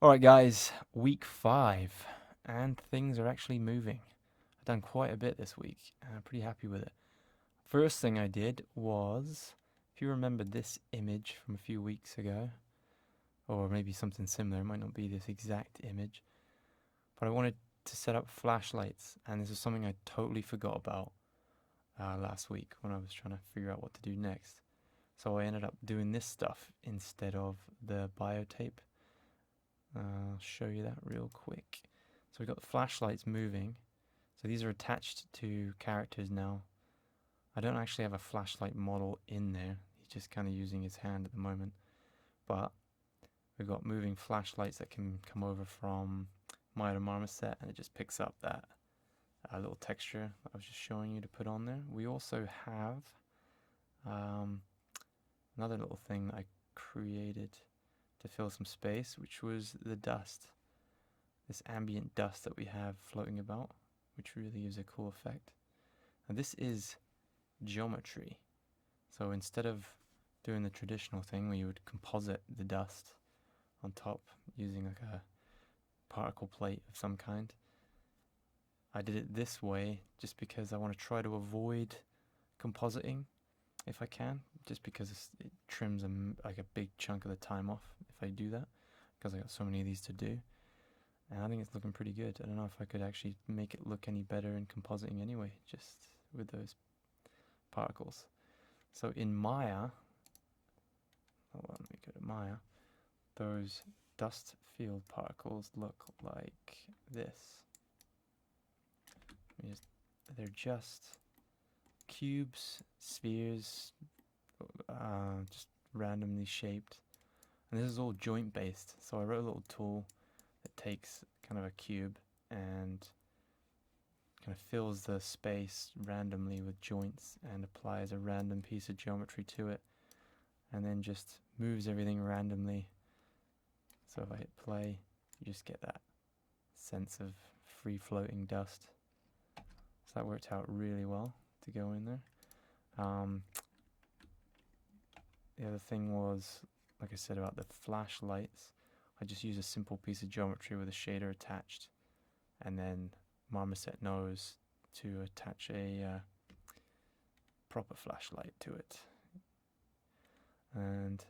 Alright guys, week 5, and things are actually moving. I've done quite a bit this week, and I'm pretty happy with it. First thing I did was, if you remember this image from a few weeks ago, or maybe something similar, it might not be this exact image, but I wanted to set up flashlights, and this is something I totally forgot about last week when I was trying to figure out what to do next. So I ended up doing this stuff instead of the biotape. I'll show you that real quick. So we've got the flashlights moving. So these are attached to characters now. I don't actually have a flashlight model in there. He's just kind of using his hand at the moment. But we've got moving flashlights that can come over from my marmoset, and it just picks up that little texture that I was just showing you to put on there. We also have another little thing that I created to fill some space, which was the dust. This ambient dust that we have floating about, which really is a cool effect. And this is geometry. So instead of doing the traditional thing where you would composite the dust on top using like a particle plate of some kind, I did it this way just because I want to try to avoid compositing if I can, just because it trims like a big chunk of the time off if I do that, because I got so many of these to do, and I think it's looking pretty good. I don't know if I could actually make it look any better in compositing anyway, just with those particles. So in Maya, let me go to Maya, those dust field particles look like this. They're just cubes, spheres, just randomly shaped, and this is all joint based. So I wrote a little tool that takes kind of a cube and kind of fills the space randomly with joints and applies a random piece of geometry to it, and then just moves everything randomly. So if I hit play, you just get that sense of free floating dust. So that worked out really well to go in there. The other thing was, like I said about the flashlights, I just use a simple piece of geometry with a shader attached, and then Marmoset knows to attach a proper flashlight to it. And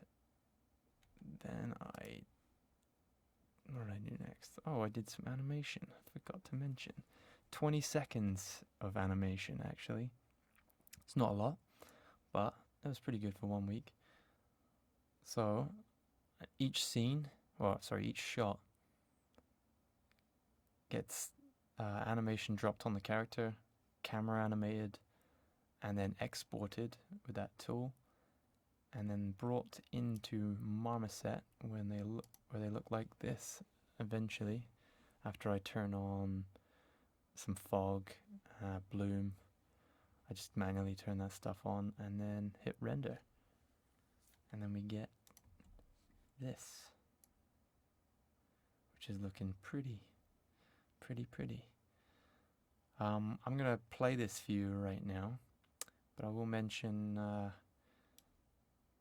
then what did I do next? Oh, I did some animation. I forgot to mention. 20 seconds of animation, actually. It's not a lot, but it was pretty good for 1 week. So each shot gets animation dropped on the character, camera animated, and then exported with that tool, and then brought into Marmoset where they look like this eventually, after I turn on some fog, bloom. I just manually turn that stuff on and then hit render, and then we get this, which is looking pretty. I'm gonna play this for you right now, but I will mention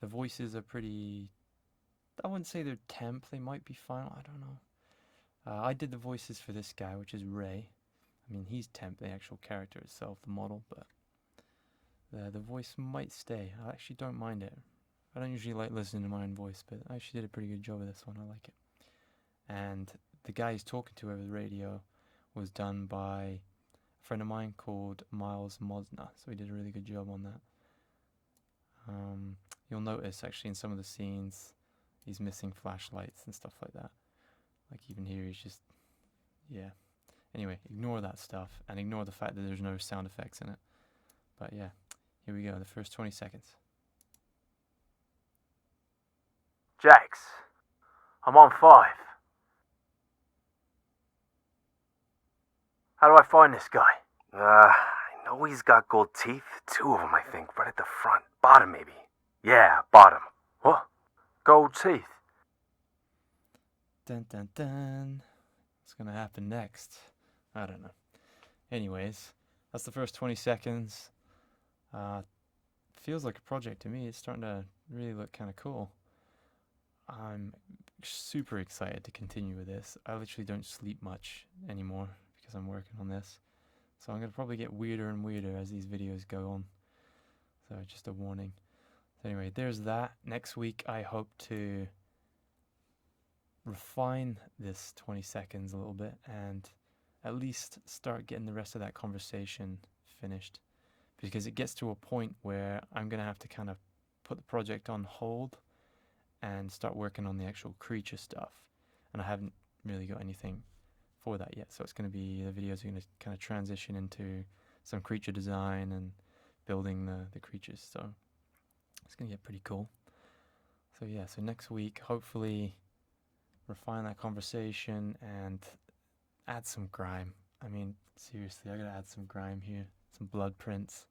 the voices are pretty, I wouldn't say they're temp, they might be final, I don't know. I did the voices for this guy, which is Ray. I mean, he's temp, the actual character itself, the model, but the voice might stay. I actually don't mind it. I don't usually like listening to my own voice, but I actually did a pretty good job of this one. I like it. And the guy he's talking to over the radio was done by a friend of mine called Miles Mosna, so he did a really good job on that. You'll notice actually in some of the scenes he's missing flashlights and stuff like that. Like even here he's just, yeah. Anyway, ignore that stuff and ignore the fact that there's no sound effects in it. But yeah, here we go, the first 20 seconds. Jax, I'm on 5. How do I find this guy? I know he's got gold teeth. 2 of them, I think, right at the front. Bottom, maybe. Yeah, bottom. What? Gold teeth? Dun dun dun. What's gonna happen next? I don't know. Anyways, that's the first 20 seconds. Feels like a project to me. It's starting to really look kind of cool. I'm super excited to continue with this. I literally don't sleep much anymore because I'm working on this. So I'm going to probably get weirder and weirder as these videos go on. So just a warning. So anyway, there's that. Next week I hope to refine this 20 seconds a little bit and at least start getting the rest of that conversation finished. Because it gets to a point where I'm going to have to kind of put the project on hold and start working on the actual creature stuff. And I haven't really got anything for that yet. So it's going to be, the videos are going to kind of transition into some creature design and building the creatures. So it's going to get pretty cool. So yeah, so next week, hopefully refine that conversation and add some grime. I mean, seriously, I got to add some grime here. Some blood prints.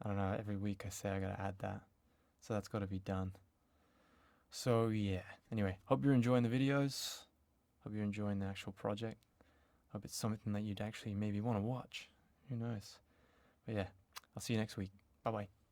I don't know, every week I say I got to add that. So that's got to be done. So yeah, anyway, hope you're enjoying the videos. Hope you're enjoying the actual project. Hope it's something that you'd actually maybe want to watch. Who knows? But yeah, I'll see you next week. Bye bye.